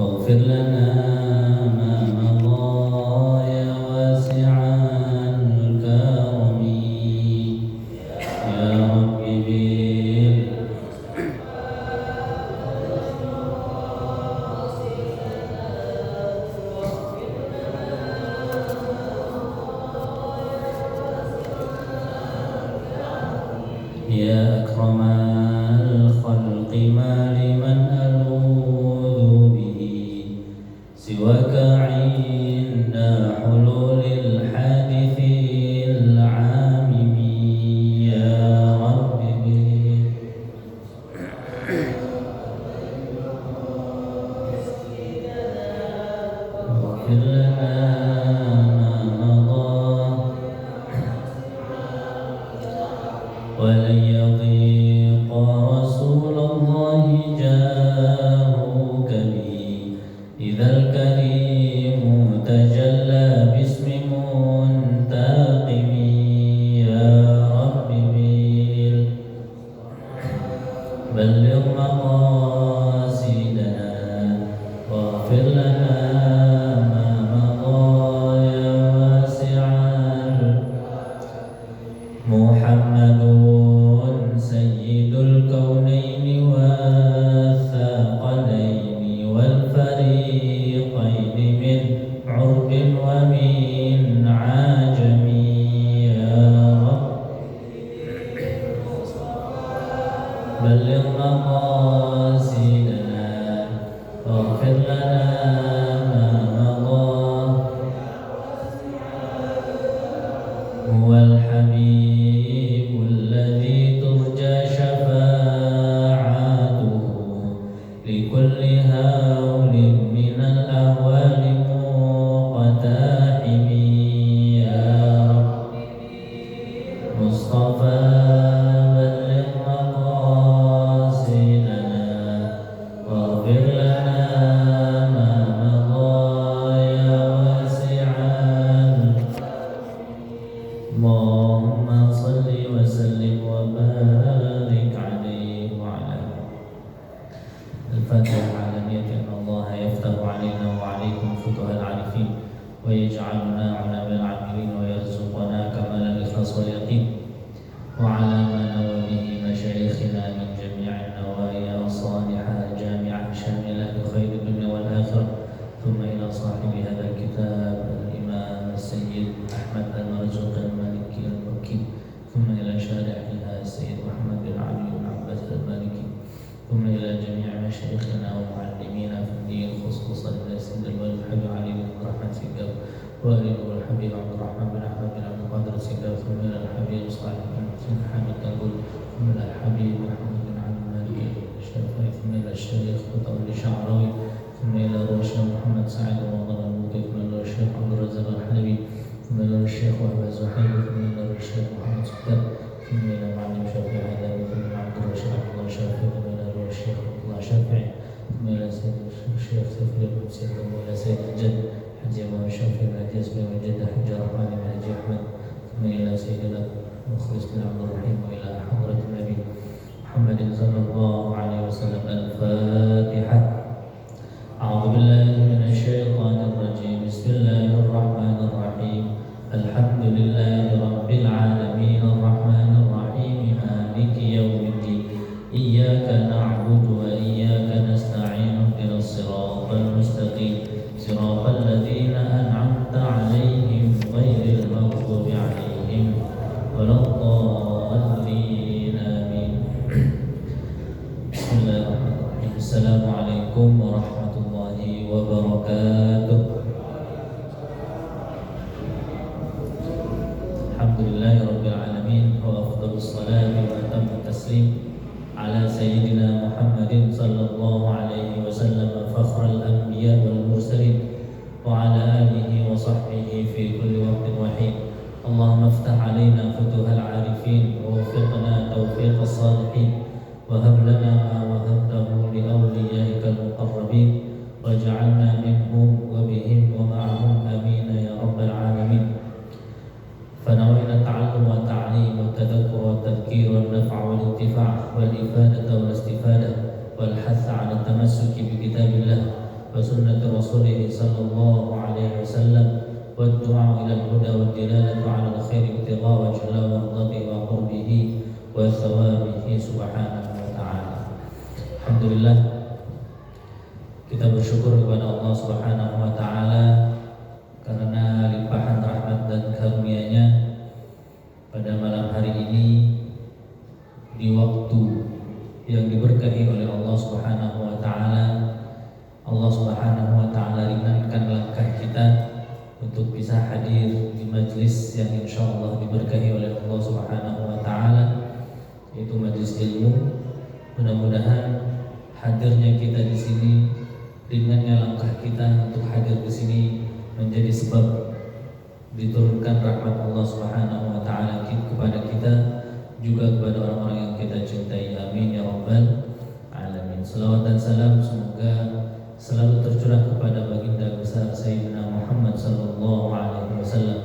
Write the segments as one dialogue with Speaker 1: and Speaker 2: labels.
Speaker 1: واغفر لنا ما مضى يا واسع الكرم يا رب يا أكرم الخلق ما لمن ألوذ به سواك عند حلول الحادث العامم يا رب اغفر لنا ما مضى ولن يضيق رسول الله جاءك به إذا الكريم تجلى باسم منتقم يا رب بلغ مقاصدنا واغفر لنا ما مضى يا واسع محمد سيد الكونين والثقلين والفريقين من عرب ومن عجم يا رب بلغ مقاصدنا واغفر لنا ما مضى هو الحبيب الذي ترجى شفاعته لكل هول من الأهوال مقتحم يا رب مصطفى بلغ مقاصدنا واغفر لنا ما مضى يا واسع اللهم صل وسلم وبارك عليه وعلى الفاتحة على نية أن الله يفتح علينا وعليكم فتوح العارفين ويجعلنا علماء العاملين ويرزقنا كمال الإخلاص واليقين وعلى ما نوى به مشايخنا من جميع النوايا الصالحة الجامعة شاملة لخير الدنيا والآخرة ثم إلى صاحب هذا الكتاب الإمام السيد أحمد المرزوق المالكي المكي ثم إلى شارحها السيد محمد بن علي بن عباس المالكي ثم إلى جميع مشايخنا ومعلمينا في الدين خصوصا إلى السيد الوالد الحبيب علي بن عبد الرحمن سيداو والده الحبيب عبد الرحمن بن أحمد بن عبد القادر سيداو ثم إلى الحبيب صالح بن حسين حامد كابول ثم إلى الحبيب محمد بن علي المالكي الشافعي ثم إلى الشيخ متولي شعراوي ثم إلى الشيخ محمد سعيد رمضان الموقف ثم إلى الشيخ عبد الرزاق الحلبي ثم إلى الشيخ وهب زهير ثم إلى الشيخ محمد سكر ثم إلى معلم شافعي هذا ثم إلى عبد الرشيد عبد الله شافعي ثم إلى الشيخ عبد الله شافعي ثم إلى سيد الشيخ سيد القدسي ثم إلى سيد الجد حجي أبو الشافعي بن حجي اسمه والجد حجي الرحمن بن حجي أحمد ثم إلى سيدنا مخلص بن عبد الرحيم وإلى حضرة النبي محمد صلى الله عليه وسلم. الفاتحة. أعوذ بالله من الشيطان الرجيم. بسم الله الرحمن الرحيم. الحمد لله رب العالمين الرحمن الرحيم مالك يوم الدين إياك نعبد وإياك نستعين اهدنا الصراط المستقيم صراط الذين أنعمت عليهم غير المغضوب عليهم ولا الضالين آمين. بسم الله الرحمن الرحيم. السلام عليكم ورحمة الله وبركاته. Alhamdulillahi Rabbil Alamin wa afdalus salati wa atammu taslim ala sayyidina Muhammadin sallallahu alaihi wasallam fakhral anbiya wal mursalin wa ala alihi wa sahbihi fi kulli waqtin wa hin. Allahumma iftah alaina futuhal arifin wa waffiqna tawfiqas salihin wa hab lana ma wahabtahu li awliyaikal muqarrabin waj'alna minhum wa bihim wa ma'ahum amin ya rabbal alamin. فنوينا التعلم والتعليم والتذكر والتذكير والنفع والانتفاع والإفادة والاستفادة والحث على التمسك بكتاب الله سنة رسوله صلى الله عليه وسلم والدعاء إلى الهدى والدلالة على الخير ابتغاء وجه الله ومرضاته وقربه وثوابه سبحانه وتعالى. Alhamdulillah, kita bersyukur kepada Allah Subhanahu wa taala karena limpahan rahmat dan karunia-Nya pada malam hari ini di waktu yang diberkahi oleh Allah Subhanahu wa taala. Allah Subhanahu wa taala ringankan langkah kita untuk bisa hadir di majlis yang insyaallah diberkahi oleh Allah Subhanahu wa taala, yaitu majlis ilmu. Mudah-mudahan hadirnya kita di sini, ringannya langkah kita untuk hadir di sini menjadi sebab diturunkan rahmat Allah Subhanahu wa taala kepada kita, juga kepada orang-orang yang kita cintai. Amin ya rabbal alamin. Salawat dan salam semoga selalu tercurah kepada baginda besar Sayyidina Muhammad sallallahu alaihi wasallam,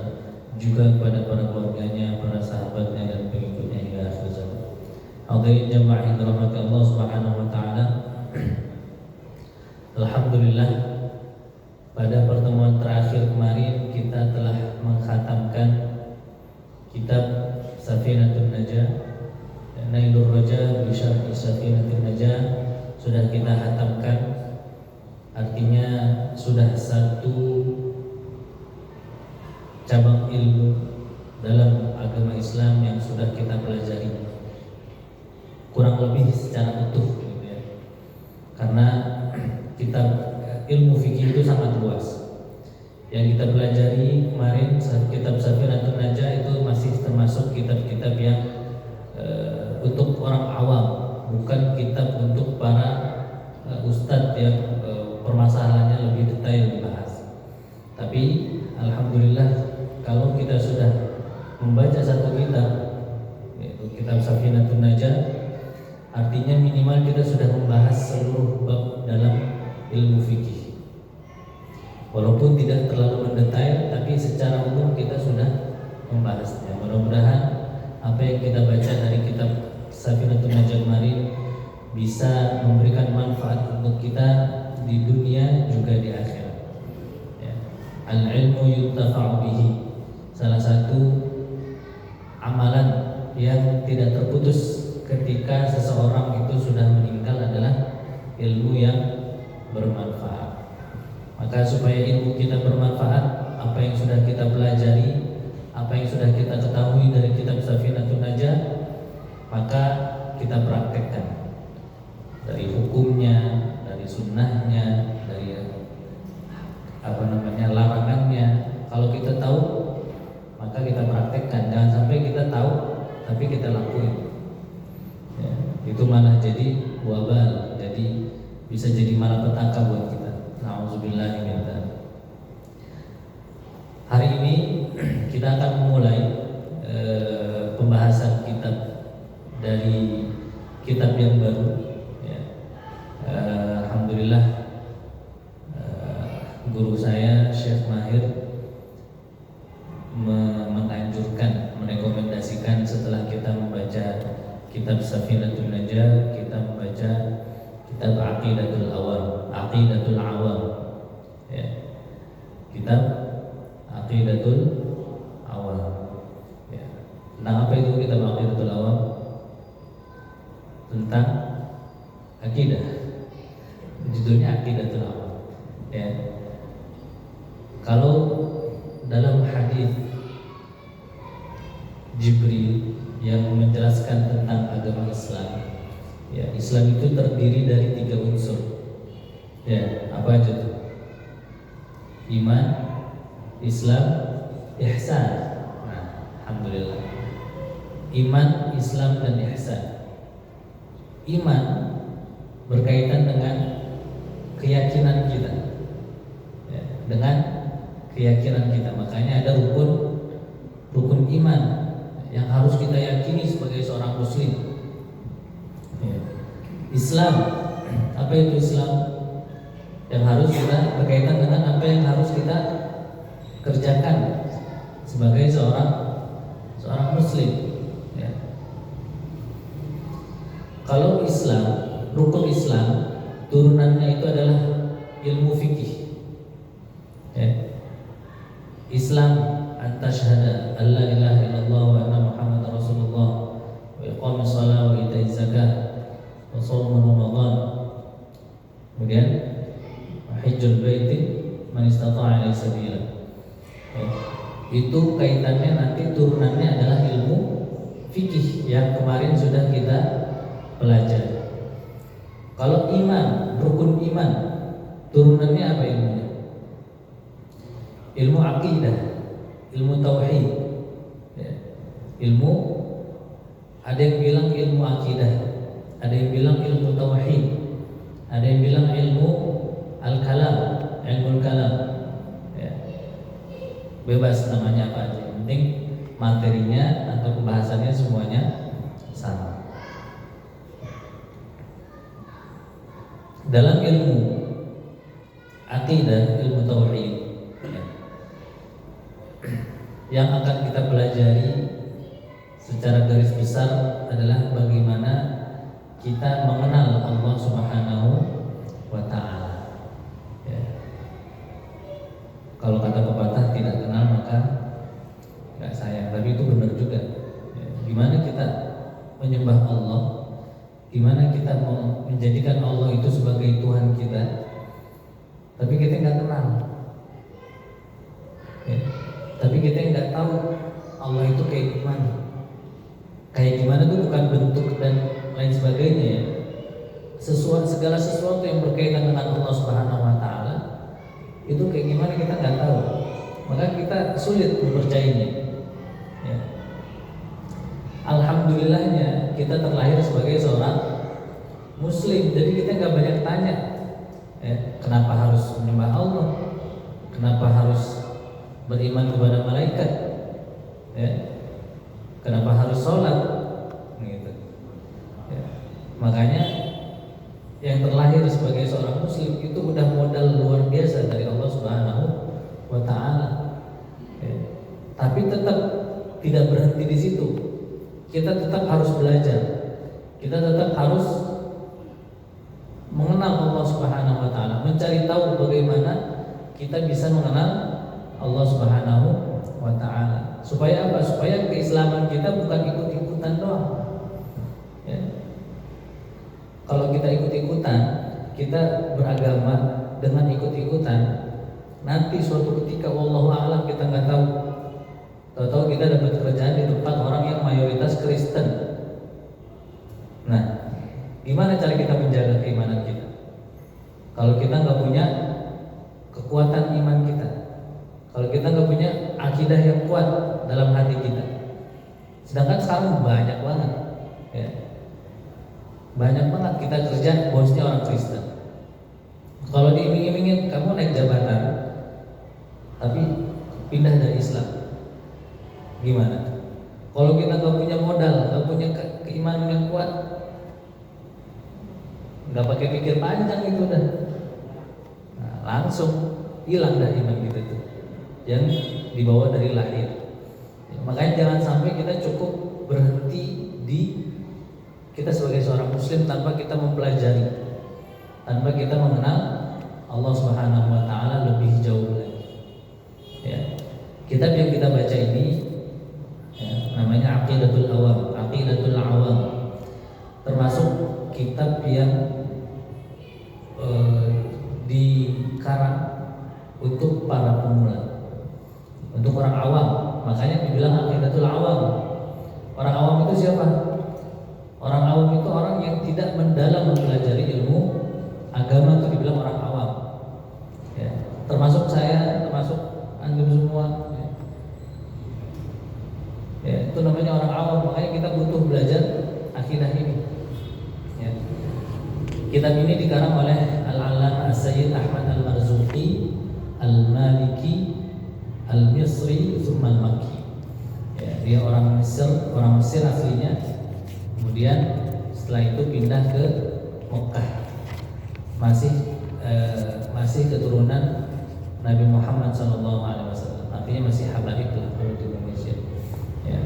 Speaker 1: juga kepada para keluarganya, para sahabatnya dan pengikutnya hingga akhir zaman. Hadirin jamaah yang dirahmati Allah Subhanahu wa taala. Alhamdulillah, pada pertemuan terakhir kemarin kita telah mengkhatamkan kitab Safinatun Najah, Nailur Raja bi Syarh Safinatun Najah, sudah kita khatamkan. Artinya sudah satu cabang ilmu dalam agama Islam yang sudah kita pelajari kurang lebih secara utuh, gitu ya. Karena kitab ilmu fikih itu sangat luas. Yang kita pelajari kemarin kitab Safinatun Najah itu masih termasuk kitab-kitab yang untuk orang awam, bukan kitab untuk para ustadz yang permasalahannya lebih detail dibahas. Tapi alhamdulillah, kalau kita sudah membaca satu kitab, yaitu kitab Safinatun Najah, artinya minimal kita sudah membahas seluruh bab dalam ilmu fikih. Walaupun tidak terlalu mendetail, tapi secara umum kita sudah membahasnya. Mudah-mudahan apa yang kita baca dari kitab Safinatun Najah kemarin bisa memberikan manfaat untuk kita di dunia juga di akhirat. Ya. Al-ilmu yuntafa'u bihi. Salah satu amalan yang tidak terputus ketika seseorang itu sudah meninggal adalah ilmu yang bermanfaat. Maka supaya ilmu kita bermanfaat, apa yang sudah kita pelajari, apa yang sudah kita ketahui dari kitab Safinatun Najah, maka kita praktekkan dari hukumnya, dari sunnahnya, dari larangannya. Kalau kita tahu, maka kita praktekkan. Jangan sampai kita tahu tapi kita lakuin. Ya, itu malah jadi wabal, jadi bisa jadi malapetaka buat kita. Nauzubillahi min dzalik. Hari ini kita akan memulai pembahasan kitab dari kitab yang baru. Ya. Alhamdulillah, guru saya Syekh Mahir menganjurkan, merekomendasikan setelah kita membaca kitab Safinatun Najah, kita membaca kitab Aqidatul Awam. Ya. Kitab Aqidatul Awam. Ya. Nah, apa itu kitab Aqidatul Awam? Tentang akidah. Judulnya Aqidatul Awam. Ya. Kalau dalam hadis Jibril yang menjelaskan tentang agama Islam, ya, Islam itu terdiri dari 3 unsur. Ya, apa aja tuh? Iman, Islam, ihsan. Nah, alhamdulillah. Iman, Islam dan ihsan. Iman berkaitan dengan keyakinan kita. Ya, dengan keyakinan kita. Makanya ada rukun iman yang harus kita yakini sebagai seorang muslim. Ya. Islam, apa itu Islam? Yang harus kita berkaitan dengan apa yang harus kita kerjakan sebagai seorang muslim. Ya. Kalau Islam, rukun Islam turunannya itu adalah ilmu fikih. Islam an tashhada an la ilaha illallah wa anna Muhammadar Rasulullah wa iqamis shalah wa itaiz zakah wa shaum Ramadan. Kemudian hajjul baiti man istata'a ilaihi sabila. Itu kaitannya nanti turunannya adalah ilmu fikih yang kemarin sudah kita pelajari. Kalau iman, rukun iman, turunannya apa ilmunya? Ilmu akidah, ilmu tauhid, ya. Ilmu, ada yang bilang ilmu akidah, ada yang bilang ilmu tauhid, ada yang bilang ilmu al-kalam, ilmu al-kalam, ya. Bebas namanya apa aja, yang penting materinya atau pembahasannya semuanya sama. Dalam ilmu akidah, ilmu tauhid, yang akan kita pelajari secara garis besar adalah bagaimana kita mengenal Allah Subhanahu wa Ta'ala. Ya. Kalau kata pepatah, tidak kenal maka nggak sayang, tapi itu benar juga. Ya. Gimana kita menyembah Allah, gimana kita menjadikan Allah itu sebagai Tuhan kita, tapi kita nggak kenal. Ya. Tapi kita nggak tahu Allah itu kayak gimana. Kayak gimana itu bukan bentuk dan lain sebagainya ya. Segala sesuatu yang berkaitan dengan Allah Subhanahu wa Ta'ala itu kayak gimana kita nggak tahu. Maka kita sulit mempercayainya. Ya. Alhamdulillahnya kita terlahir sebagai seorang Muslim, jadi kita nggak banyak tanya. Ya, kenapa harus menyembah Allah? Kenapa harus beriman kepada malaikat, ya. Kenapa harus sholat, gitu. Ya. Makanya yang terlahir sebagai seorang Muslim itu udah modal luar biasa dari Allah Subhanahu wa Ta'ala. Ya. Tapi tetap tidak berhenti di situ. Kita tetap harus belajar. Kita tetap harus mengenal Allah Subhanahu wa Ta'ala, mencari tahu bagaimana kita bisa mengenal Allah Subhanahu wa Ta'ala. Supaya apa? Supaya keislaman kita bukan ikut-ikutan doang. Ya. Kalau kita ikut-ikutan, kita beragama dengan ikut-ikutan, nanti suatu ketika wallahu a'lam kita nggak tahu. Tahu-tahu kita dapat kerjaan di tempat orang yang mayoritas Kristen. Nah, gimana cara kita menjaga keimanan kita? Kalau kita nggak punya kekuatan iman kita, kalau kita nggak punya akidah yang kuat dalam hati kita. Sedangkan sekarang banyak banget, ya. Banyak banget kita kerja bosnya orang Kristen. Kalau diiming-imingin kamu naik jabatan, tapi pindah dari Islam, gimana? Kalau kita nggak punya modal, nggak punya keimanan yang kuat, nggak pakai pikir panjang itu udah, nah, langsung hilang dah iman kita itu yang dibawa dari lahir. Makanya jangan sampai kita cukup berhenti di kita sebagai seorang Muslim tanpa kita mempelajari, tanpa kita mengenal Allah Subhanahu wa Ta'ala lebih jauh lagi. Ya. Kitab yang kita baca ini, ya, namanya Aqidatul Awam, Aqidatul Awam, termasuk kitab yang dikarang untuk para pemula, untuk orang awam. Makanya dibilang Aqidatul Awam. Orang awam itu siapa? Orang awam itu orang yang tidak mendalam mempelajari ilmu agama, itu dibilang orang awam. Ya. Termasuk saya, termasuk antum semua. Ya, itu namanya orang awam. Makanya kita butuh belajar akidah ini. Ya. Kitab ini dikarang oleh Al-Allamah As-Sayyid Ahmad Al-Marzuqi Al-Maliki Al-Misri Tsumma Al-Makki. Ya, dia orang Mesir aslinya. Kemudian setelah itu pindah ke Mekah. Masih keturunan Nabi Muhammad SAW. Artinya masih habaib lah kalau di Indonesia. Ya.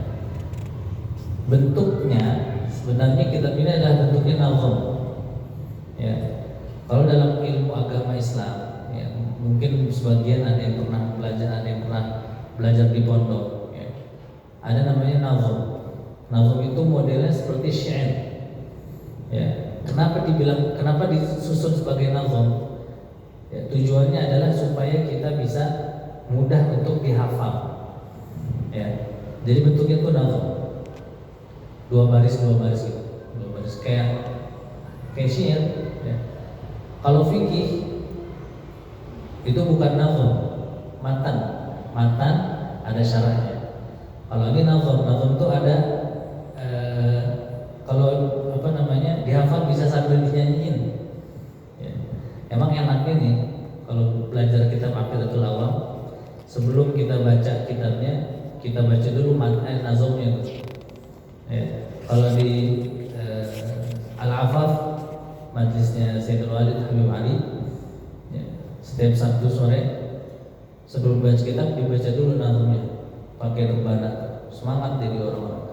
Speaker 1: Bentuknya sebenarnya kitab ini adalah bentuknya nazam. Ya. Kalau dalam ilmu agama Islam, ya, mungkin sebagian ada yang pernah belajar, ada yang pernah belajar di pondok, ya. Ada namanya nazm. Nazm itu modelnya seperti syair. Ya. Kenapa disusun sebagai nazm? Ya, tujuannya adalah supaya kita bisa mudah untuk dihafal. Ya. Jadi bentuknya itu nazm. Dua baris gitu. Dua baris kayak syair, ya. Kalau fikih itu bukan nazm, matan ada syarahnya. Kalau ini nazm itu ada kalau dihafal bisa sambil dinyanyiin. Ya. Emang enaknya nih kalau belajar kitab Aqidatul Awam, sebelum kita baca kitabnya, kita baca dulu nazmnya itu. Ya. Kalau di Al-Afaf, majlisnya Sayyidul Walid Habib Ali, ya, setiap Sabtu sore sebelum baca kitab dibaca dulu nazmnya pakai rebana, semangat jadi orang-orang.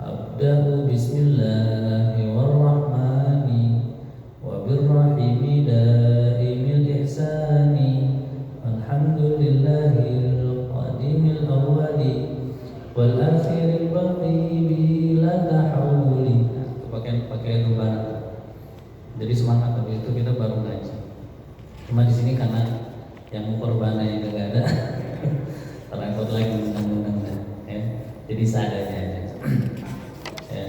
Speaker 1: Abda'u bismillahirrahmani wa birrahimi daimil ihsani alhamdulillahil qadimil awwali wal akhiril baqi bila tahawuli. Pakai rebana. Jadi semangat, habis itu kita baru ngaji. Cuma di sini karena yang rebana yang enggak ada, terangkut lagi undang-undang, ya. Jadi seadanya aja. Ya.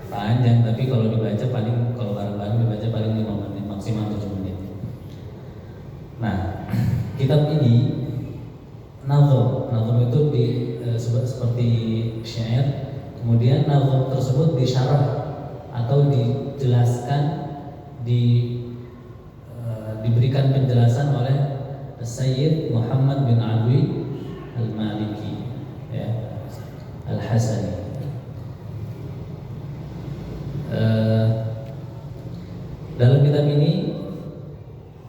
Speaker 1: Panjang, tapi kalau dibaca kalau bareng-bareng dibaca paling 5 menit, maksimal 7 menit. Nah, kitab ini nazm itu seperti syair. Kemudian nazm tersebut disyarah atau dijelaskan, diberikan penjelasan oleh Sayyid Muhammad bin Alwi Al-Maliki, ya, Al-Hasani. Dalam kitab ini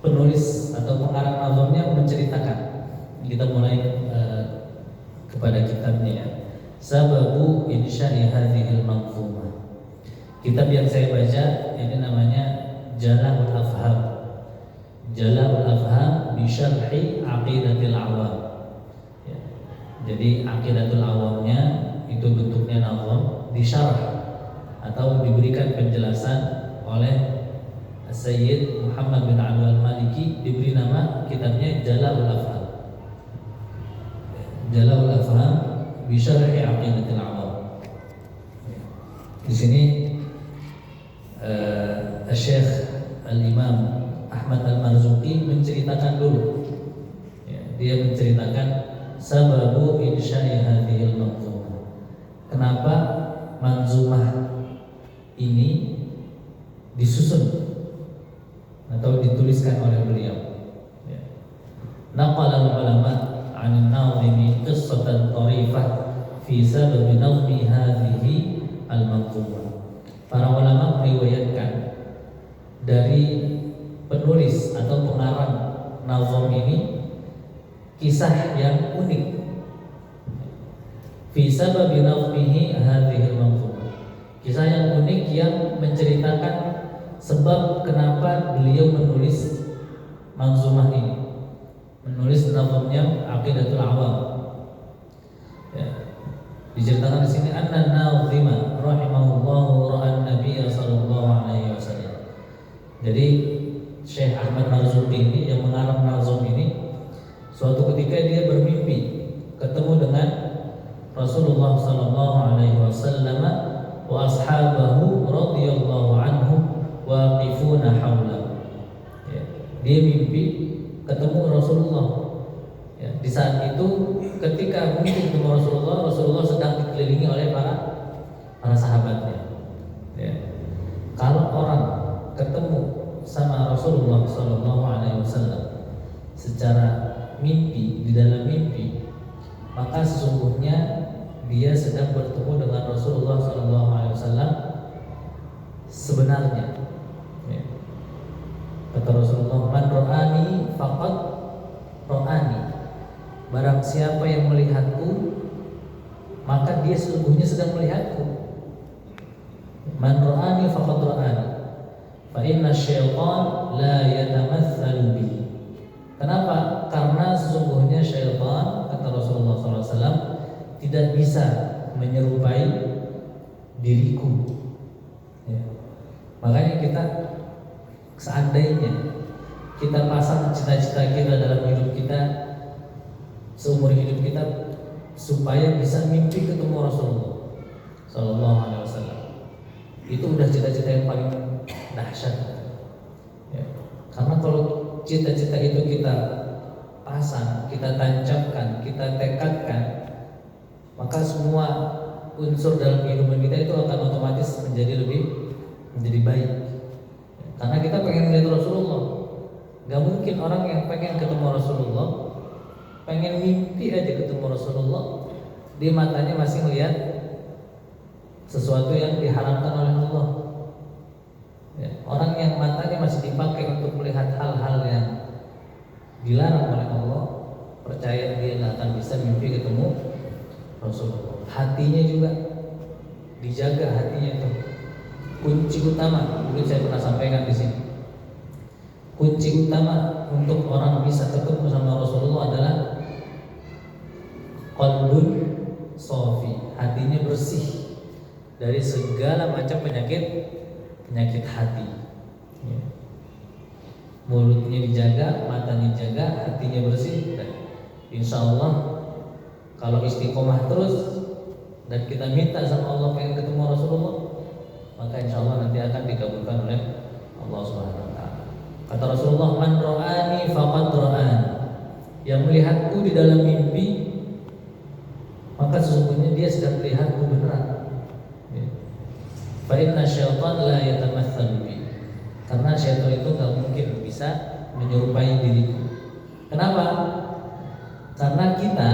Speaker 1: penulis atau pengarang nazmnya menceritakan, kita mulai kepada kitabnya, ya. Sababu insya'i hadhil manzumah. Kitab yang saya baca ini namanya Jala'ul Afham. Jala'ul Afham bi syarhi Aqidatul Awam. Ya. Jadi Aqidatul Awamnya itu bentuknya nazm, disyarah atau diberikan penjelasan oleh Sayyid Muhammad bin Alwi Al-Maliki, diberi nama kitabnya Jala'ul Afham. Jala'ul Afham bi syarhi Aqidatul Awam. Di sini Syekh Al-Imam Ahmad Al-Marzuqi menceritakan dulu, ya, dia menceritakan sababu insya'i hadhil manzumah. Kenapa manzumah ini disusun atau dituliskan oleh beliau, ya. Naqala al-ulama 'an an-nazimi qissatan tarifah fi sababi nazmi hadhihi al-manzumah. Para ulama meriwayatkan dari penulis atau pengarang nazm ini kisah yang unik. Fi sababi nazmihi hadhihi al-manzumah. Kisah yang unik yang menceritakan sebab kenapa beliau menulis manzumah ini, menulis nazmnya Aqidatul Awam. Ya. Diceritakan di sini anna nazima rahimahullahu ra'an nabiyya sallallahu alaihi wasallam. Jadi Syekh Ahmad Marzuqi ini yang mengarang nazm ini, suatu ketika dia bermimpi ketemu dengan Rasulullah sallallahu alaihi wasallam wa ashabahu radhiyallahu anhum waqifuna haula. Ya, dia mimpi ketemu Rasulullah. Ya, di saat itu ketika mimpi ketemu Rasulullah sedang dikelilingi oleh para sahabatnya. Ya. Kalau orang ketemu sama Rasulullah Sallallahu Alaihi Wasallam secara mimpi, di dalam mimpi, maka sesungguhnya dia sedang bertemu dengan Rasulullah Sallallahu Alaihi Wasallam sebenarnya. Ya. Kata Rasulullah, man ro'ani faqad ro'ani. Barang siapa yang melihatku, maka dia sesungguhnya sedang melihatku. Man ro'ani faqad ro'ani. Fa inna syaitan la yatamatsalu bi. Kenapa? Karena sesungguhnya syaitan bisa menyerupai diriku. Ya. Makanya kita seandainya kita pasang cita-cita kita dalam hidup kita, seumur hidup kita, supaya bisa mimpi ketemu Rasulullah Sallallahu Alaihi Wasallam, itu udah cita-cita yang paling dahsyat. Ya. Karena kalau cita-cita itu kita pasang, kita tancapkan, kita tekadkan, maka semua unsur dalam kehidupan kita itu akan otomatis menjadi baik. Karena kita pengen lihat Rasulullah. Gak mungkin orang yang pengen ketemu Rasulullah, pengen mimpi aja ketemu Rasulullah, di matanya masih melihat sesuatu yang diharamkan oleh Allah. Ya, orang yang matanya masih dipakai untuk melihat hal-hal yang dilarang oleh Allah, percaya dia gak akan bisa mimpi ketemu Rasulullah. Hatinya juga dijaga, hatinya itu kunci utama. Dulu saya pernah sampaikan di sini. Kunci utama untuk orang bisa ketemu sama Rasulullah adalah qalbun shafi, hatinya bersih dari segala macam penyakit hati. Ya. Mulutnya dijaga, matanya dijaga, hatinya bersih. Dan insya Allah kalau istiqomah terus dan kita minta sama Allah pengen ketemu Rasulullah, maka insya Allah nanti akan dikabulkan oleh Allah Subhanahu Wa Taala. Kata Rasulullah, man ra'ani faqad ra'an, yang melihatku di dalam mimpi, maka sesungguhnya dia sedang melihatku beneran. Fa inna syaitan la yatamatsal bi, karena syaitan itu gak mungkin bisa menyerupai diriku. Kenapa? Karena kita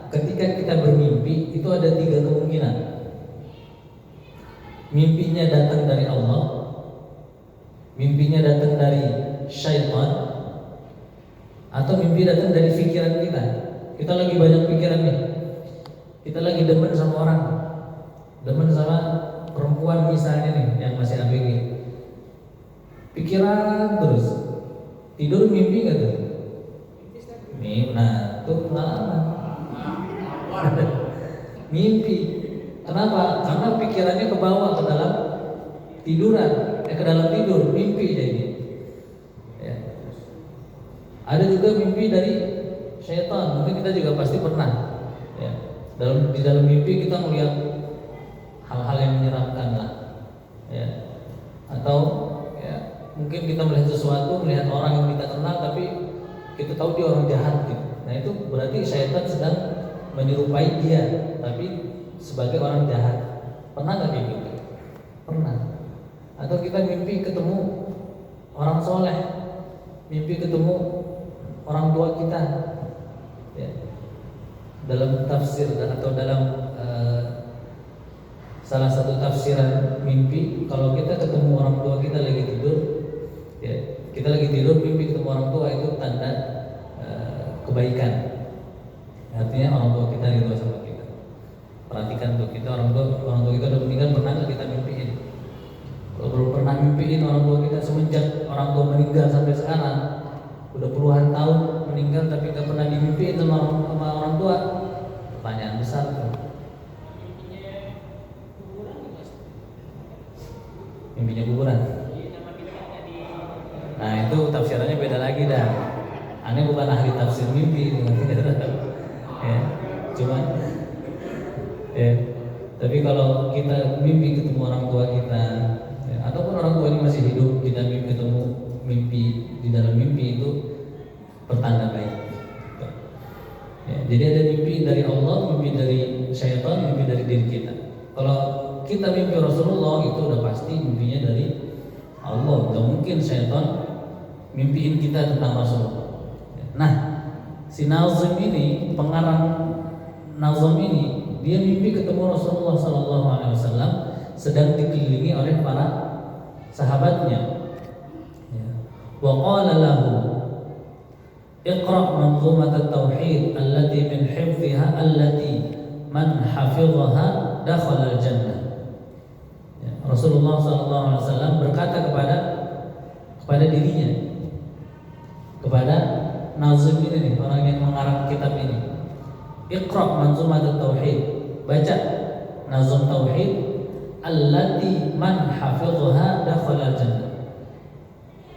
Speaker 1: ketika kita bermimpi itu ada 3 kemungkinan. Mimpinya datang dari Allah, mimpinya datang dari syaitan, atau mimpi datang dari pikiran kita. Kita lagi banyak pikiran nih. Kita lagi demen sama orang, demen sama perempuan misalnya nih yang masih ABG. Pikiran terus. Tidur mimpi nggak tuh? Nah, itu pengalaman. Mimpi. Kenapa? Karena pikirannya ke bawah ke dalam tiduran, ke dalam tidur, mimpi jadi. Ya. Ada juga mimpi dari syaitan. Mungkin kita juga pasti pernah. Ya. Di dalam mimpi kita melihat hal-hal yang menyeramkan lah. Ya. Atau ya, mungkin kita melihat sesuatu, melihat orang yang kita kenal tapi kita tahu dia orang jahat gitu. Nah itu berarti syaitan sedang menyerupai dia, tapi sebagai orang jahat. Pernah nggak kayak gitu? Pernah. Atau kita mimpi ketemu orang soleh, mimpi ketemu orang tua kita. Ya. Dalam tafsir atau dalam salah satu tafsiran mimpi, kalau kita ketemu orang tua kita lagi tidur, ya, kita lagi tidur mimpi ketemu orang tua, itu tanda kebaikan. Artinya orang tua kita ridho sama kita. Perhatikan tuh, kita orang tua kita udah meninggal, pernah nggak kita mimpiin? Kalau belum pernah mimpiin orang tua kita, semenjak orang tua meninggal sampai sekarang, udah puluhan tahun meninggal tapi nggak pernah dimimpiin sama orang tua. Pertanyaan besar tuh. Mimpinya kuburan. Nah itu tafsirannya beda lagi dah. Aneh bukan ahli tafsir mimpi, ya, cuman, ya. Tapi kalau kita mimpi ketemu orang tua kita, ya, ataupun orang tua ini masih hidup, kita ketemu mimpi di dalam mimpi, itu pertanda baik. Ya, jadi ada mimpi dari Allah, mimpi dari syaitan, mimpi dari diri kita. Kalau kita mimpi Rasulullah, itu udah pasti mimpinya dari Allah. Gak mungkin syaitan mimpiin kita tentang Rasulullah. Nah, si Nazim ini, pengarang Nazim ini, dia mimpi ketemu Rasulullah SAW sedang dikelilingi oleh para sahabatnya. Wa qala lahu iqra' manzumat at-tauhid allati min hifdhiha allati man hafidhaha dakhala al-jannah. Rasulullah SAW berkata kepada dirinya, kepada Nazim ini nih, orang yang mengarang kitab ini, Iqra' manzumat at-tauhid, baca nazm tauhid allati man hafizha dakhala jannah,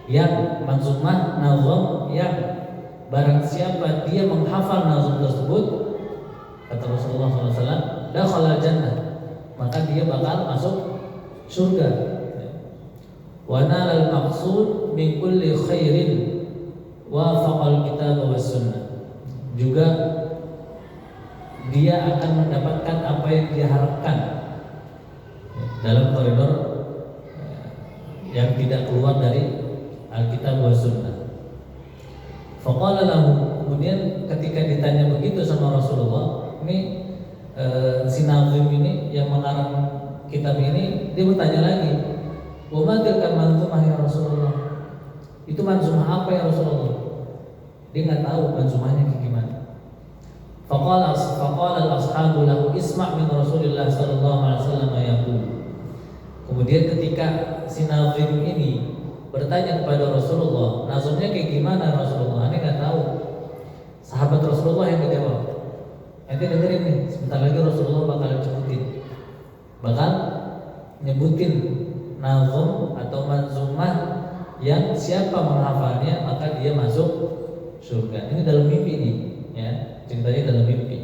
Speaker 1: yang manzumah nazm yang barang siapa dia menghafal nazm tersebut, kata Rasulullah SAW, dakhala jannah, maka dia bakal masuk surga. Wa nalal maqsud min kulli khairin wafaqal kitab was sunnah, juga dia akan mendapatkan apa yang dia harapkan dalam koridor yang tidak keluar dari Alkitab wa Sunnah. Faqala lahu, kemudian ketika ditanya begitu sama Rasulullah, ini si Nazim ini yang mengarang kitab ini, dia bertanya lagi, wa ma tilka manzumah ya Rasulullah, itu manzumah apa ya Rasulullah? Dia nggak tahu manzumahnya kayak gimana. Faqala al-ashabu lahu isma' min Rasulillah sallallahu alaihi wasallam yaqul. Kemudian ketika si Nazim ini bertanya kepada Rasulullah, nazmnya kayak gimana Rasulullah? Ini nggak tahu. Sahabat Rasulullah yang menjawab. Nanti dengerin nih, sebentar lagi Rasulullah bakal nyebutin nazm atau manzumah yang siapa menghafalnya maka dia masuk surga. Ini dalam mimpi nih, ya, ceritanya dalam mimpi.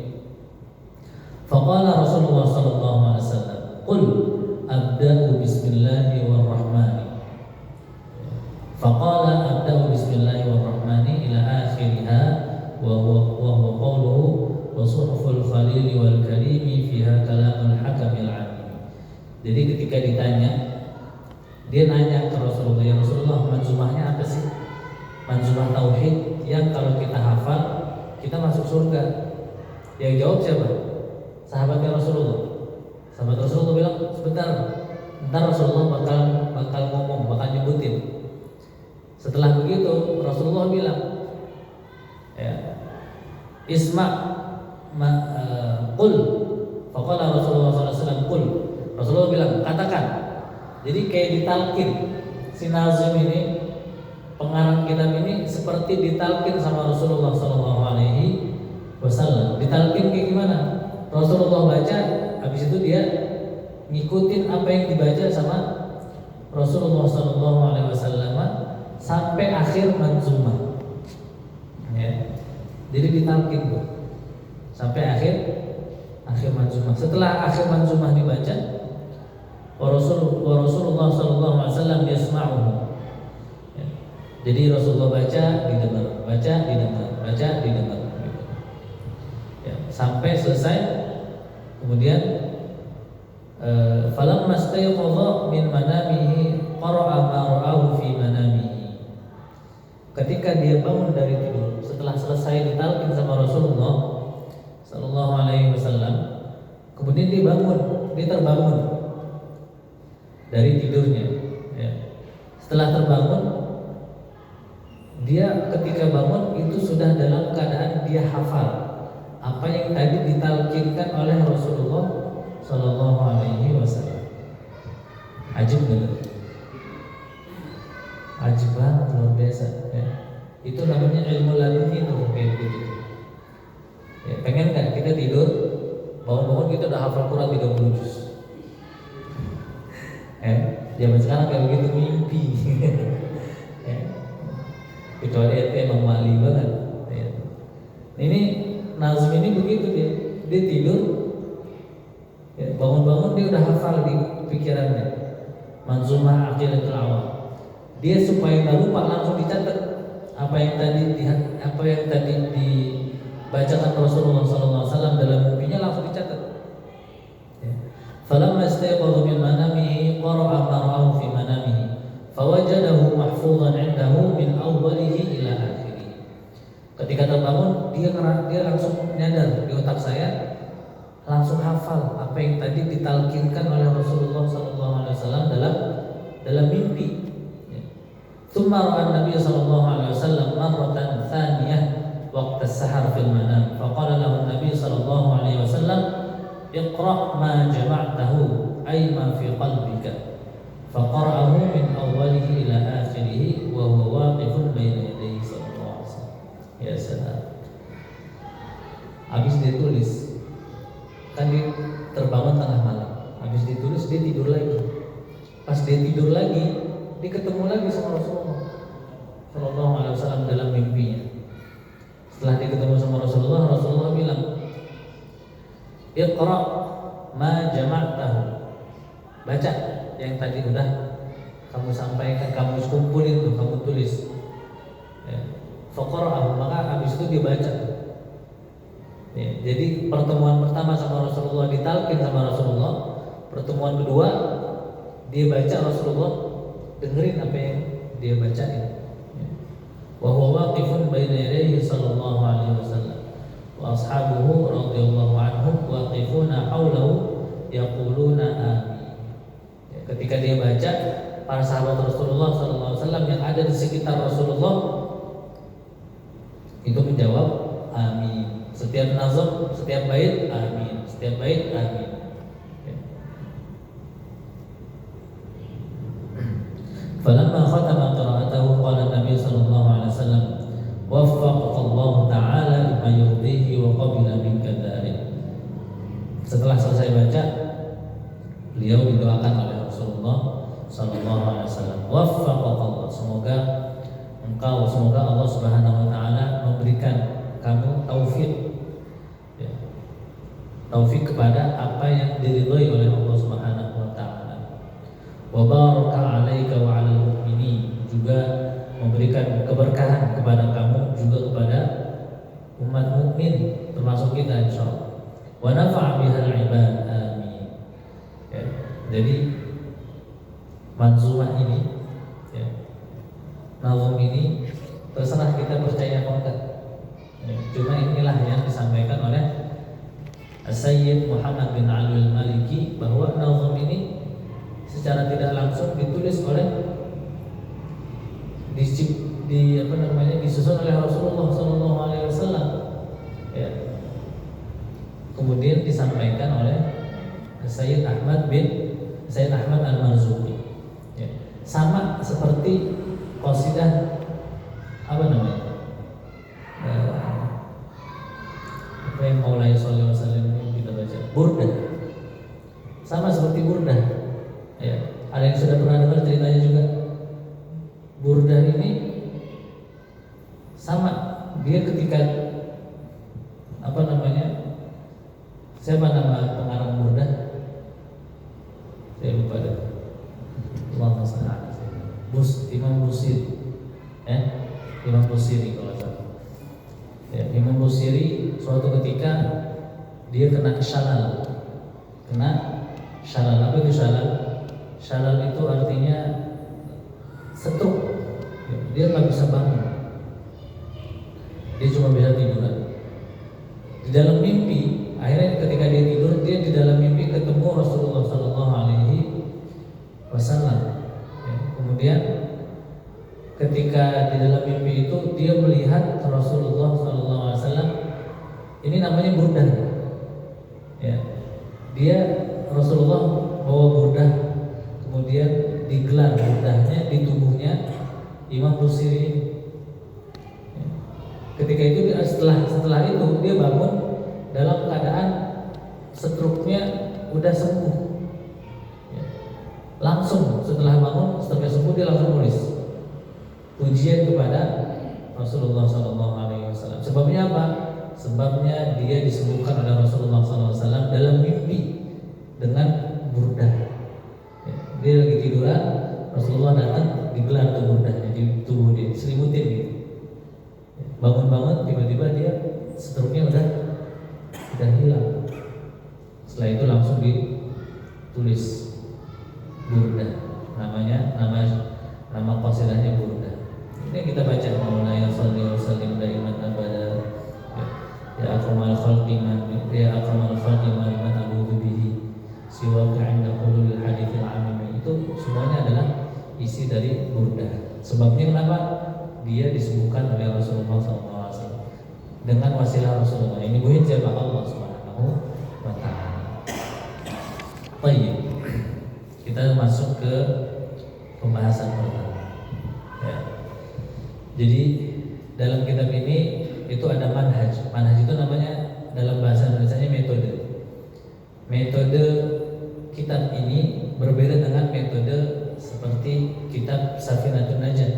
Speaker 1: Faqala Rasulullah sallallahu alaihi wasallam, "Qul abda'u bismillahirrahmanirrahim." Faqala abda'u bismillahirrahmanirrahim ila akhiriha wa huwa qawluhu wa suhuful khalil wal karimi fiha kalamul hakamil alim. Jadi ketika ditanya, dia nanya ke Rasulullah, "Ya Rasulullah, manzumahnya apa sih?" Manzumah tauhid yang kalau kita hafal kita masuk surga. Yang jawab siapa? Sahabatnya Rasulullah. Sahabat Rasulullah bilang, "Sebentar, ntar Rasulullah bakal ngomong, bakal nyebutin." Setelah begitu Rasulullah bilang, ya, "Isma' qul." Faqala Rasulullah SAW, "Qul." Rasulullah bilang, "Katakan." Jadi kayak ditalkin. Si Nazim ini, pengarang kitab ini, seperti ditalkin sama Rasulullah SAW. Ditalkin kayak gimana? Rasulullah baca, habis itu dia ngikutin apa yang dibaca sama Rasulullah SAW sampai akhir manzumah. Ya. Jadi ditalkin tuh sampai akhir manzumah. Setelah akhir manzumah dibaca, Rasulullah SAW yasma'uhu. Ya. Jadi Rasulullah baca, didengar, baca, didengar, baca, didengar. Ya. Sampai selesai, kemudian falamma stayqadha min manamihi qara'a ma ra'ahu fi manamihi. Ketika dia bangun dari tidur, setelah selesai ditalkin sama Rasulullah sallallahu alaihi wasallam, kemudian dia terbangun dari tidurnya. Ya. Setelah terbangun, dia ketika bangun itu sudah dalam keadaan dia hafal apa yang tadi ditalkinkan oleh Rasulullah sallallahu alaihi wasallam. Ajib benar. Ajib banget, luar biasa, ya. Itu namanya ilmu laduni tuh, kayak gitu. Ya, pengen nggak kita tidur, bangun-bangun kita udah hafal Quran 30 juz. Zaman sekarang kayak begitu mimpi. Ya. Kecuali itu emang wali banget. Ya. Ini Nazim ini begitu dia tidur, ya, bangun-bangun dia udah hafal di pikirannya Manzumah Aqidatul Awam. Dia supaya nggak lupa langsung dicatat apa yang tadi dibacakan Rasulullah SAW dalam mimpinya, langsung dicatat. Falamma istayqadha min manamihi qara'a ma ra'ahu fi manamihi fawajadahu mahfuzan 'indahu min awwalihi ila akhirih. Ketika terbangun dia langsung nyadar, di otak saya langsung hafal apa yang tadi ditalkinkan oleh Rasulullah SAW dalam mimpi. Tsumma ra'a an-nabiy sallallahu alaihi wasallam marratan tsaniyah waqta as-sahar fil manam. Faqala lahu an-nabiy sallallahu alaihi wasallam, "Iqra' ma jama'tahu ay ma fi qalbika." Faqara'ahu min awwalihi ila akhirih wa huwa waqifun baina yadayhi sallallahu alaihi wasallam. Ya salam. Habis dia tulis, kan terbangun tengah malam. Habis ditulis dia tidur lagi. Pas dia tidur lagi, dia ketemu lagi sama Rasulullah Shallallahu Alaihi Wasallam dalam mimpinya. Setelah dia ketemu sama Rasulullah, Rasulullah bilang, Iqra ma jama'tahu. Baca yang tadi udah kamu sampaikan, kamu kumpulin tuh, kamu tulis. Ya. Faqara'ahu, maka habis itu dia baca. Ya, jadi pertemuan pertama sama Rasulullah ditalkin sama Rasulullah, pertemuan kedua dia baca, Rasulullah dengerin apa yang dia bacain. Ya. Wa huwa waqifun baina yadayhi sallallahu alaihi wasallam wa ashabuhu radhiyallahu anhum waqifuna haulahu yaquluna amin. Ya, ketika dia baca, para sahabat Rasulullah sallallahu alaihi wasallam yang ada di sekitar Rasulullah itu menjawab amin. Setiap nazam, setiap bait amin, setiap bait amin. Falamma khatama qira'atahu qala Nabi sallallahu alaihi wasallam waffaqaka Allah taala lima yurdihi wa qabila minka dzalik. Setelah selesai baca, beliau didoakan oleh Rasulullah sallallahu alaihi wasallam, waffaqaka Allah, semoga Allah Subhanahu wa taala memberikan kamu taufik, ya, taufik kepada apa yang diridhai oleh Allah Subhanahu wa taala. Wa baraka 'alaika wa 'alal mu'minin, juga memberikan keberkahan kepada kamu, juga kepada umat mukmin termasuk kita insyaallah. Wa nafa'a bihal 'ibad, amin. Ya, jadi manzumah ini, ya, nazam ini terserah kita percaya atau enggak. Cuma inilah yang disampaikan oleh Sayyid Muhammad bin Ali al-Maliki, bahwa nazam ini secara tidak langsung ditulis oleh disusun oleh Rasulullah Sallallahu Alaihi Wasallam, ya. Kemudian disampaikan oleh Sayyid Ahmad al-Marzuqi, ya. Sama seperti qasidah apa namanya? Apa yang Maulana Shallallahu Alaihi Wasallam kita baca, burdah, sama seperti burdah, ya. Ada yang sudah pernah dengar ceritanya juga. Burdah ini sama, dia ketika apa namanya, siapa nama pengarang burdah? Saya lupa deh. Allahumma shalli ala Imam Busiri, Imam Busiri kalau salah. Ya, Imam Busiri suatu ketika dia kena syalal. Apa itu syalal? Syalal itu artinya stroke. Dia nggak bisa bangun. Dia cuma bisa tiduran. Di dalam mimpi, akhirnya ketika dia tidur, dia di dalam mimpi ketemu Rasulullah Sallallahu Alaihi Wasallam. Kemudian ketika di dalam mimpi itu dia melihat Rasulullah Sallallahu Alaihi Wasallam, ini namanya burdah. Ya, dia Rasulullah bawa burdah, kemudian digelar burdahnya di tubuhnya Imam Busiri. Ya. Ketika itu setelah itu dia bangun dalam keadaan stroke-nya udah sembuh. Ya. Langsung setelah bangun, setelah sembuh dia langsung nulis pujian kepada Rasulullah Sallallahu Alaihi Wasallam. Sebabnya apa? Sebabnya dia disembuhkan oleh Rasulullah Sallallahu Alaihi Wasallam dalam mimpi dengan burdah. Ya, dia lagi tiduran, Rasulullah datang, digelar tuh burdahnya di tubuh dia, diselimutin gitu. Bangun-bangun, tiba-tiba dia stroke-nya udah hilang. Setelah itu langsung ditulis burdah, nama qasidahnya burdah. Ini kita baca, Maulana shalli wa sallim daiman abada, ya akramal khalqi man a'udzu bihi siwa ka'inda qulul hadithil amim. Itu semuanya adalah isi dari burdah. Sebabnya kenapa? Dia disembuhkan oleh Rasulullah SAW dengan wasilah Rasulullah. Ini bukan siapa? Allah Subhanahu wa ta'ala. Baik, kita masuk ke pembahasan pertama, ya. Jadi dalam kitab ini itu ada manhaj. Manhaj itu namanya dalam bahasa Indonesianya metode. Metode kitab ini berbeda dengan metode seperti kitab Safinatun Najah.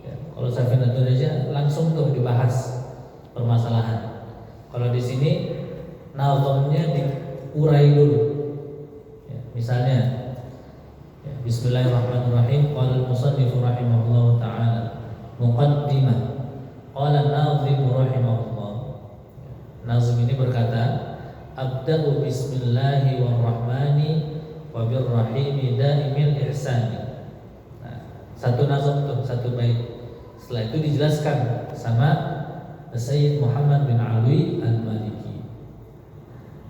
Speaker 1: Ya, kalau Safinatun Najah langsung tuh dibahas permasalahan. Kalau di sini nazamnya diurai dulu. Ya, misalnya, ya, Bismillahirrahmanirrahim. Qala al-musannif rahimahullah taala muqaddimah. Qala an-nazim rahimahullah. Nazim ini berkata, Abda'u bismillahirrahmani wa birrahimi daimil ihsani. Nah, satu nazam tuh, satu bait. Setelah itu dijelaskan sama Sayyid Muhammad bin Alwi Al-Maliki.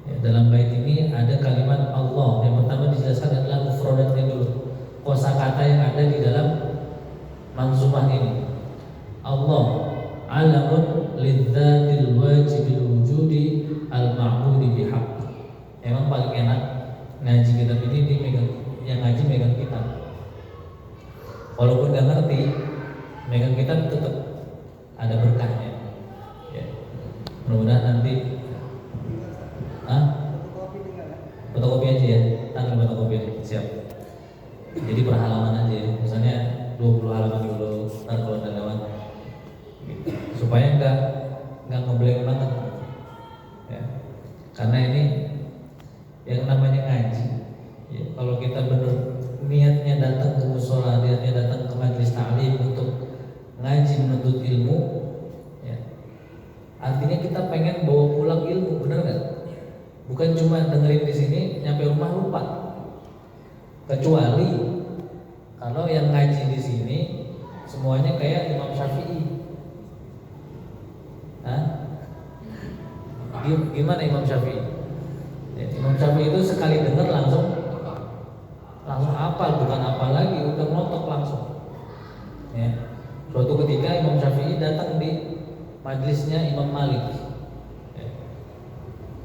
Speaker 1: Ya, dalam bait ini ada kalimat Allah. Yang pertama dijelaskan adalah mufradatnya dulu, kosakata yang ada di dalam manzumah ini. Allah alamun lidzatil wajibil wujudi al-ma'budi bihaq. Emang paling enak ngaji kitab ini dimegang, yang ngaji megang kitab. Walaupun gak ngerti, megang kitab tetap ada berkahnya. Ya. Mudah-mudahan nanti fotokopi aja ya, tanggal fotokopi aja, siap. Jadi per halaman aja ya. Misalnya 20 halaman dulu, ntar kalau udah lewat gitu. Supaya nggak ngeblank banget ya. Karena ini yang namanya ngaji ya, kalau kita bener niatnya datang ke mushola, niatnya datang ke majelis ta'lim untuk ngaji menuntut ilmu ya, artinya kita pengen bawa pulang ilmu, bener nggak? Bukan cuma dengerin di sini nyampe rumah lupa. Kecuali kalau yang ngaji di sini semuanya kayak Imam Syafi'i. Gimana Imam Syafi'i? Ya, Imam Syafi'i itu sekali dengar langsung hafal, bukan hafal lagi, udah ngotok langsung. Ya. Suatu ketika Imam Syafi'i datang di majelisnya Imam Malik. Ya.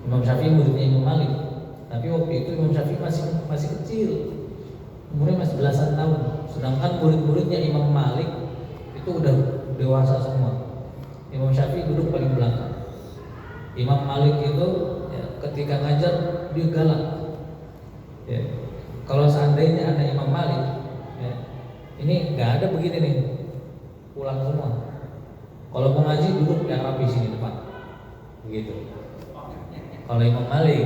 Speaker 1: Imam Syafi'i muridnya Imam Malik, tapi waktu itu Imam Syafi'i masih kecil, umurnya masih belasan tahun. Sedangkan murid-muridnya Imam Malik itu udah dewasa semua. Imam Syafi'i duduk paling belakang. Imam Malik itu ya, ketika ngajar dia galak. Ya. Kalau seandainya ada Imam Malik, ya, ini nggak ada begini nih, pulang semua. Kalau mau ngaji duduk yang rapi sini depan, begitu. Kalau Imam Malik,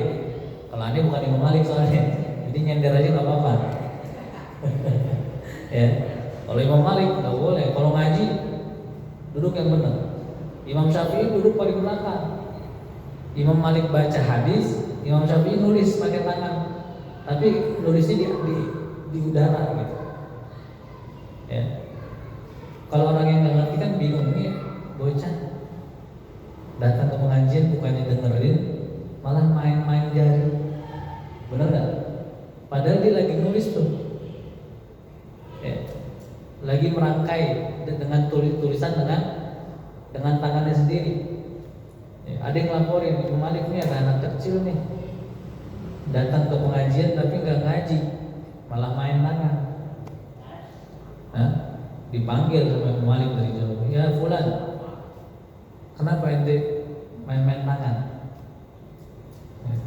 Speaker 1: kalau ini bukan Imam Malik soalnya, jadi nyender aja nggak apa-apa. Ya. Kalau Imam Malik nggak boleh. Kalau ngaji duduk yang benar. Imam Syafi'i duduk paling belakang. Imam Malik baca hadis, Imam Syafi'i nulis pakai tangan, tapi nulisnya di udara gitu. Ya. Kalau orang yang nggak ngerti kan bingung nih, bocah datang ke pengajian bukannya dengerin, malah main-main jari, bener nggak? Padahal dia lagi nulis tuh, ya. Lagi merangkai dengan tulisan dengan tangannya sendiri. Ya, ada yang laporin, Imam Malik nih ada anak kecil nih datang ke pengajian tapi nggak ngaji, malah main tangan. Nah, dipanggil sama Imam Malik dari jauh, ya fulan, kenapa ente main-main tangan? Ya.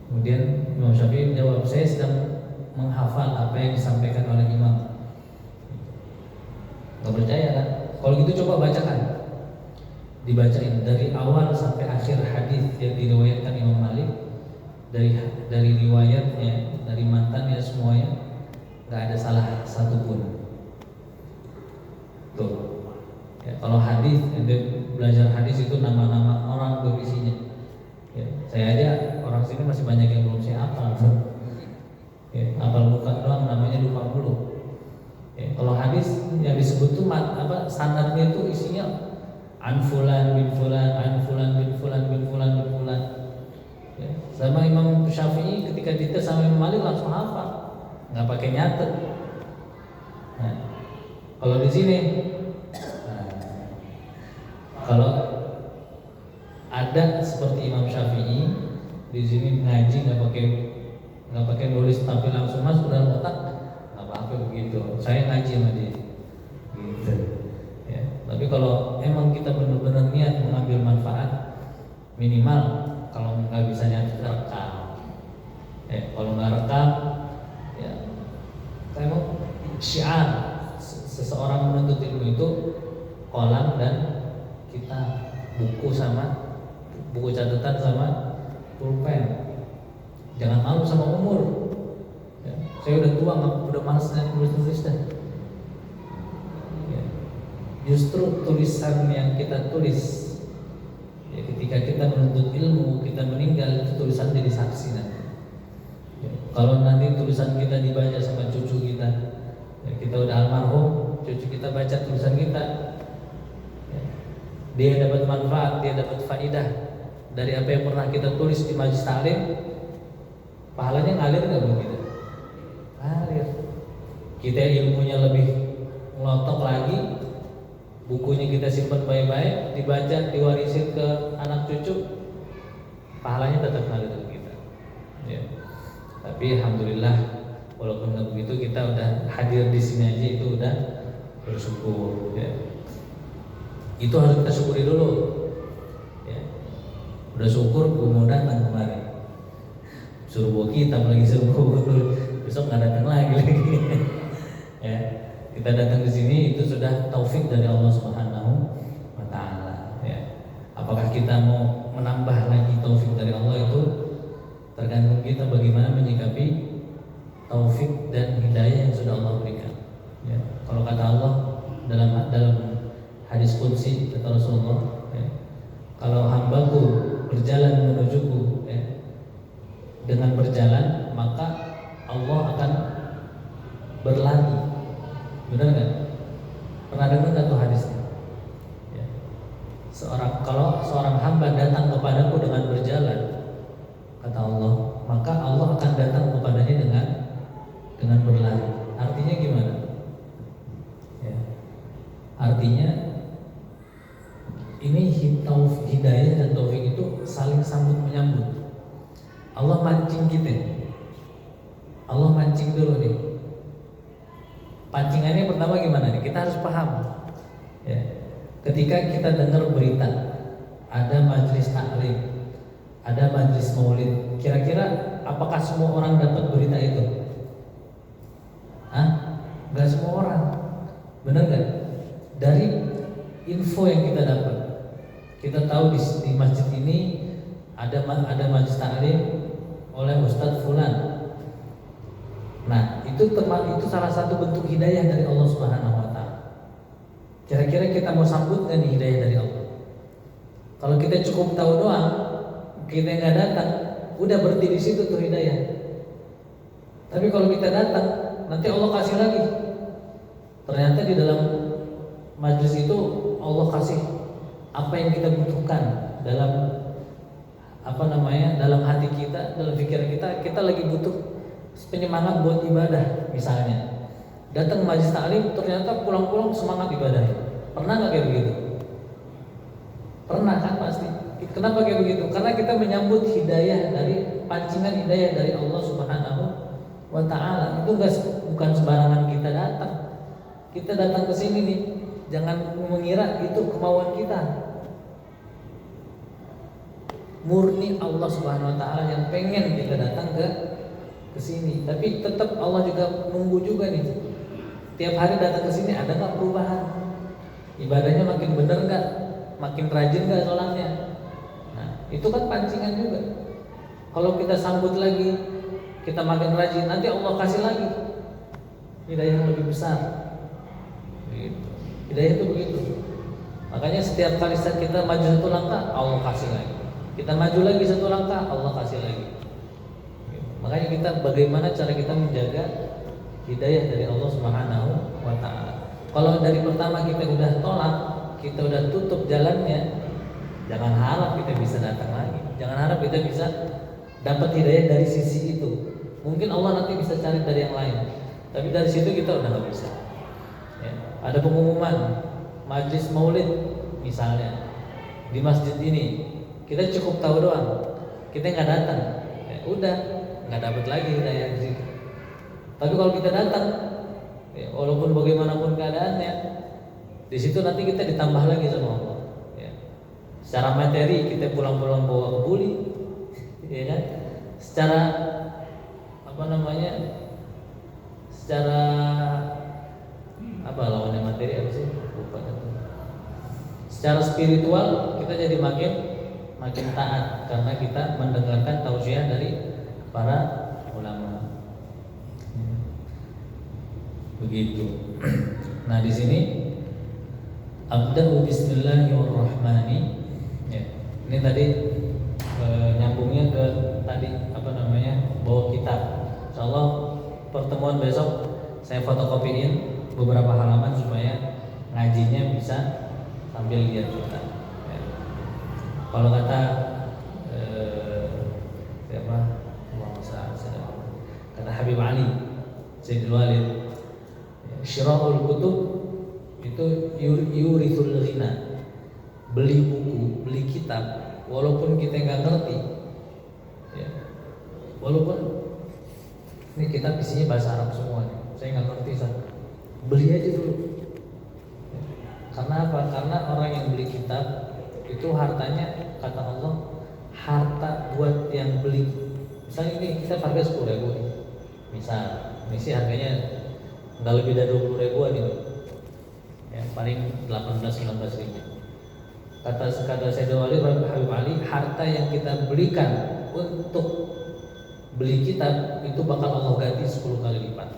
Speaker 1: Kemudian Imam Syafi'i jawab, saya sedang menghafal apa yang disampaikan oleh Imam. Gak percaya kan? Kalau gitu coba bacakan. Dibacain dari awal sampai akhir hadis yang diriwayatkan Imam Malik, dari riwayatnya, dari mantannya semuanya, nggak ada salah satupun. Tuh, ya, kalau hadis, belajar hadis itu nama-nama orang berisinya. Ya, saya aja orang sini masih banyak yang belum saya hafal. Ya, hafal bukan doang, namanya lupa mulu. Ya, kalau hadis yang disebut tuh sanadnya itu isinya an fulan bin fulan, an fulan bin fulan bin fulan bin fulan. Ya. Sama Imam Syafi'i ketika dites sama Imam Malik langsung hafal, nggak pakai nyatet. Nah, kalau di sini, kalau ada seperti Imam Syafi'i di sini ngaji nggak pakai nulis tapi langsung masuk dalam otak, nggak apa-apa begitu. Saya ngaji sama dia. Gitu. Tapi kalau emang kita benar-benar niat mengambil manfaat, minimal kalau nggak bisa nyatet rekam, Kalau nggak rekam, ya kayak syiar seseorang menuntut ilmu itu kolam dan kita buku catatan sama pulpen. Jangan malu sama umur. Ya, saya udah tua, udah malas nulis dah. Ya, justru tulisan yang kita tulis, ya, ketika kita menuntut ilmu, kita meninggal, itu tulisan jadi saksi nanti. Ya, kalau nanti tulisan kita dibaca sama cucu kita, ya, kita udah almarhum, cucu kita baca tulisan kita, ya, dia dapat manfaat, dia dapat faidah dari apa yang pernah kita tulis di majelis taklim. Pahalanya ngalir nggak buat kita? Ngalir. Kita ilmunya lebih ngelotok lagi, bukunya kita simpan baik-baik, dibaca, diwarisin ke anak cucu, pahalanya tetap ngalir ke kita. Ya. Tapi alhamdulillah, walaupun nggak begitu, kita udah hadir di sini aja itu udah bersyukur. Ya. Itu harus kita syukuri dulu. Ya. Udah syukur, kemudian kemarin suruh bawa kitab lagi, suruh bawa betul, besok nggak datang lagi. Ya, kita datang di sini itu sudah taufik dari Allah Subhanahu wa Ta'ala. Ya. Apakah kita mau menambah lagi taufik dari Allah, itu tergantung kita bagaimana menyikapi taufik dan hidayah yang sudah Allah berikan. Ya. Kalau kata Allah dalam hadis qudsi, kata Rasulullah, ya, kalau hambaku berjalan menujuku, ya, dengan berjalan maka Allah akan berlari. Benar nggak? Pernah dengar nggak tuh hadisnya? Ya. Kalau seorang hamba datang kepadaku dengan berjalan, kata Allah, maka Allah akan datang kepadanya dengan berlari. Artinya gimana? Ya. Artinya ini hidayah dan taufik itu saling sambut menyambut. Allah mancing kita. Allah mancing dulu nih. Pancingannya pertama gimana nih? Kita harus paham. Ya. Ketika kita dengar berita ada majelis taklim, ada majelis maulid, kira-kira apakah semua orang dapat berita itu? Gak semua orang. Benar gak? Dari info yang kita dapat, kita tahu di masjid ini ada majelis taklim oleh Ustadz Fulan. Nah, itu salah satu bentuk hidayah dari Allah Subhanahu wa Ta'ala. Kira-kira kita mau sambut nggak nih hidayah dari Allah? Kalau kita cukup tahu doang, kita nggak datang, udah berhenti di situ tuh hidayah. Tapi kalau kita datang, nanti Allah kasih lagi. Ternyata di dalam majelis itu Allah kasih apa yang kita butuhkan dalam dalam hati kita, dalam pikiran kita lagi butuh penyemangat buat ibadah misalnya. Datang majelis taklim, ternyata pulang-pulang semangat ibadah. Pernah nggak kayak begitu? Pernah kan pasti. Kenapa kayak begitu? Karena kita menyambut hidayah dari pancingan hidayah dari Allah Subhanahu wa Ta'ala. Itu bukan sembarangan kita datang. Kita datang ke sini nih, jangan mengira itu kemauan kita. Murni Allah Subhanahu wa Ta'ala yang pengen kita datang ke sini. Tapi tetap Allah juga nunggu juga nih. Tiap hari datang ke sini ada nggak perubahan? Ibadahnya makin bener nggak? Makin rajin nggak sholatnya? Nah, itu kan pancingan juga. Kalau kita sambut lagi, kita makin rajin, nanti Allah kasih lagi hidayah yang lebih besar. Gitu. Hidayah itu begitu. Makanya setiap kali kita maju satu langkah, Allah kasih lagi. Kita maju lagi satu langkah, Allah kasih lagi. Makanya kita bagaimana cara kita menjaga hidayah dari Allah Subhanahu wa Ta'ala. Kalau dari pertama kita udah tolak, kita udah tutup jalannya, jangan harap kita bisa datang lagi. Jangan harap kita bisa dapat hidayah dari sisi itu. Mungkin Allah nanti bisa cari dari yang lain, tapi dari situ kita udah nggak bisa. Ya. Ada pengumuman majelis maulid misalnya di masjid ini. Kita cukup tahu doang, kita nggak datang, ya udah nggak dapat lagi hidayah di situ. Tapi kalau kita datang, ya, walaupun bagaimanapun keadaannya, di situ nanti kita ditambah lagi sama Allah. Ya. Secara materi kita pulang-pulang bawa kebuli, ya kan? Secara secara lawannya materi apa sih? Lupa. Secara spiritual kita jadi makin taat karena kita mendengarkan tausiah dari para ulama. Begitu. Nah, di sini abda'u bismillahirrahmanirrahim. Ya. Ini tadi nyambungnya ke tadi bawa kitab. Insyaallah pertemuan besok saya fotokopiin beberapa halaman supaya ngajinya bisa sambil lihat kita. Ya. Kalau kata kata Habib Ali Sayyidul Walid, syira'ul kutub itu yurithul ghina. Beli buku, beli kitab walaupun kita nggak ngerti, ya. Walaupun ini kitab isinya bahasa Arab semua, saya nggak ngerti, beli aja dulu. Karena apa? Karena orang yang beli kitab itu hartanya, kata Allah, harta buat yang beli. Misalnya ini kita harga 10.000 nih. Misal, ini sih harganya nggak lebih dari 20.000 gitu. Ya, paling 18-19 ribu. Kata Sayyidul Walid Habib Ali, harta yang kita berikan untuk beli kitab itu bakal Allah ganti 10 kali lipat.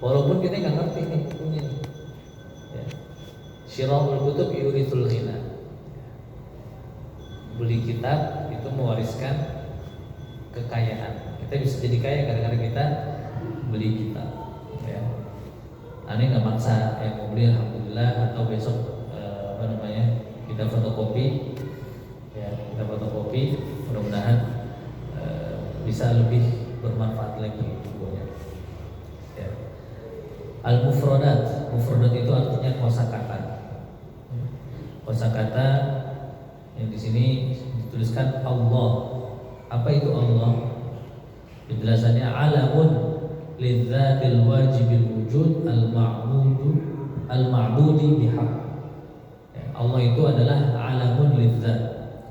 Speaker 1: Walaupun kita nggak ngerti nih bukunya. Ya. Syira'ul kutub yurithul ghina. Beli kitab itu mewariskan kekayaan. Kita bisa jadi kaya gara-gara kita beli kitab. Ya. Aneh nggak maksa, yang mau beli alhamdulillah, atau besok kita fotokopi, ya, kita fotokopi, mudah-mudahan bisa lebih bermanfaat lagi bukunya. Ya. Al-mufradat, mufradat itu artinya kosakata. Kosakata yang di sini dituliskan Allah. Apa itu Allah? Penjelasannya alamun lidzatil wajibil wujud al-ma'budi bihaq. Allah itu adalah alamun lidzat,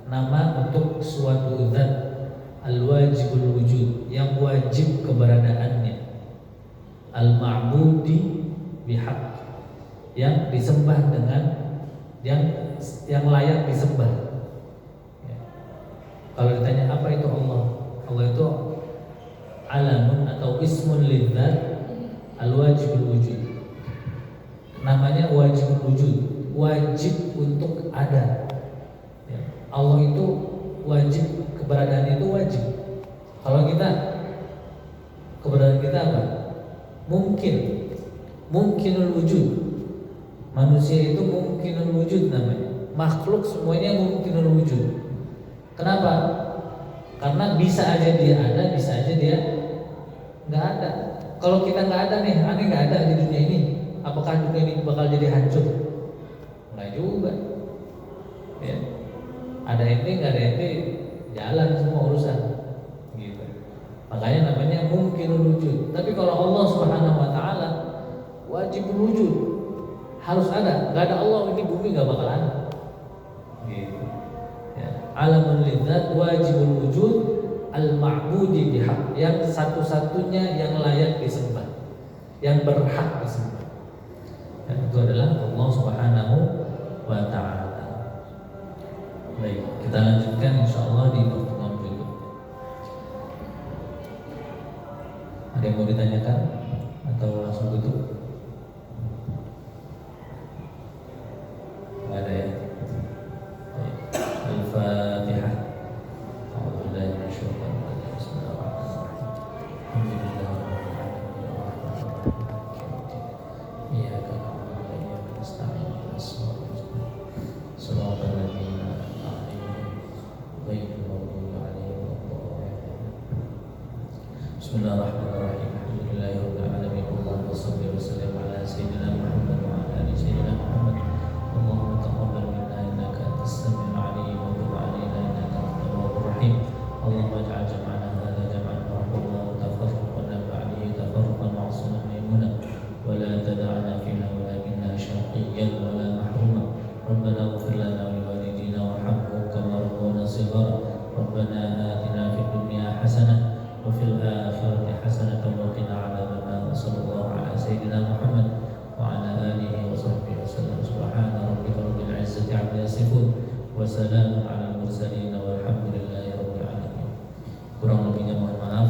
Speaker 1: nama untuk suatu zat al-wajibul wujud, yang wajib keberadaannya, al-ma'budi bihaq, yang disembah dengan yang layak disembah. Ya. Kalau ditanya apa itu Allah, Allah itu alamun atau ismun lidzat al-wajibul wujud. Namanya wajibul wujud, wajib untuk ada. Ya. Allah itu wajib, keberadaannya itu wajib. Kalau kita, keberadaan kita apa? Mungkinul wujud. Manusia itu mungkinul wujud namanya. Makhluk semuanya mungkinul wujud. Kenapa? Karena bisa aja dia ada, bisa aja dia nggak ada. Kalau kita nggak ada nih, aneh nggak ada di dunia ini, apakah dunia ini bakal jadi hancur? Nggak juga. Ya. Ada ente, nggak ada ente, jalan semua urusan. Gitu. Makanya namanya mungkinul wujud. Tapi kalau Allah Subhanahu Wa Taala wajib wujud, harus ada. Nggak ada Allah, ini bumi nggak bakal ada. Gitu. Ya. Alamul lidzat wajibul wujud al-ma'budi bihaq, yang satu-satunya yang layak disembah, yang berhak disembah. Dan itu adalah Allah Subhanahu wa Ta'ala. Baik, kita lanjutkan insyaallah di pertemuan berikutnya. Ada yang mau ditanyakan atau langsung tutup? Enggak ada ya. Baik. Al-Fatihah. A'udzubillahi minasyaitonir rajim. Bismillahirrahmanirrahim. Iyyaka na'budu wa iyyaka nasta'in. Shiratal ladzina an'amta 'alaihim ghairil maghdubi 'alaihim waladdallin. Bismillahirrahmanirrahim. Alhamdulillahirabbil alamin. Allahumma shalli wa sallim ala sayyidina Muhammad wa ala ali sayyidina Muhammad. Allahumma taqabbal minna innaka antas samiul 'alim wa tub 'alaina innaka antat tawwabur rahim. Allahumma ij'al jam'ana hadha jam'an marhuman wa tafarraqana ba'dahu tafarruqan ma'suman maymuna wa la tad'ana fihi walakinna shaqiyyan wa la mahruma. Rabbana ighfir lana wa liwalidina warhamhum kama rabbayana shighara. Rabbana atina fid dunya hasanah wa fil akhirati yasifun wa salamun 'alal mursalin walhamdulillahi rabbil alamin. Kurang lebihnya mohon maaf.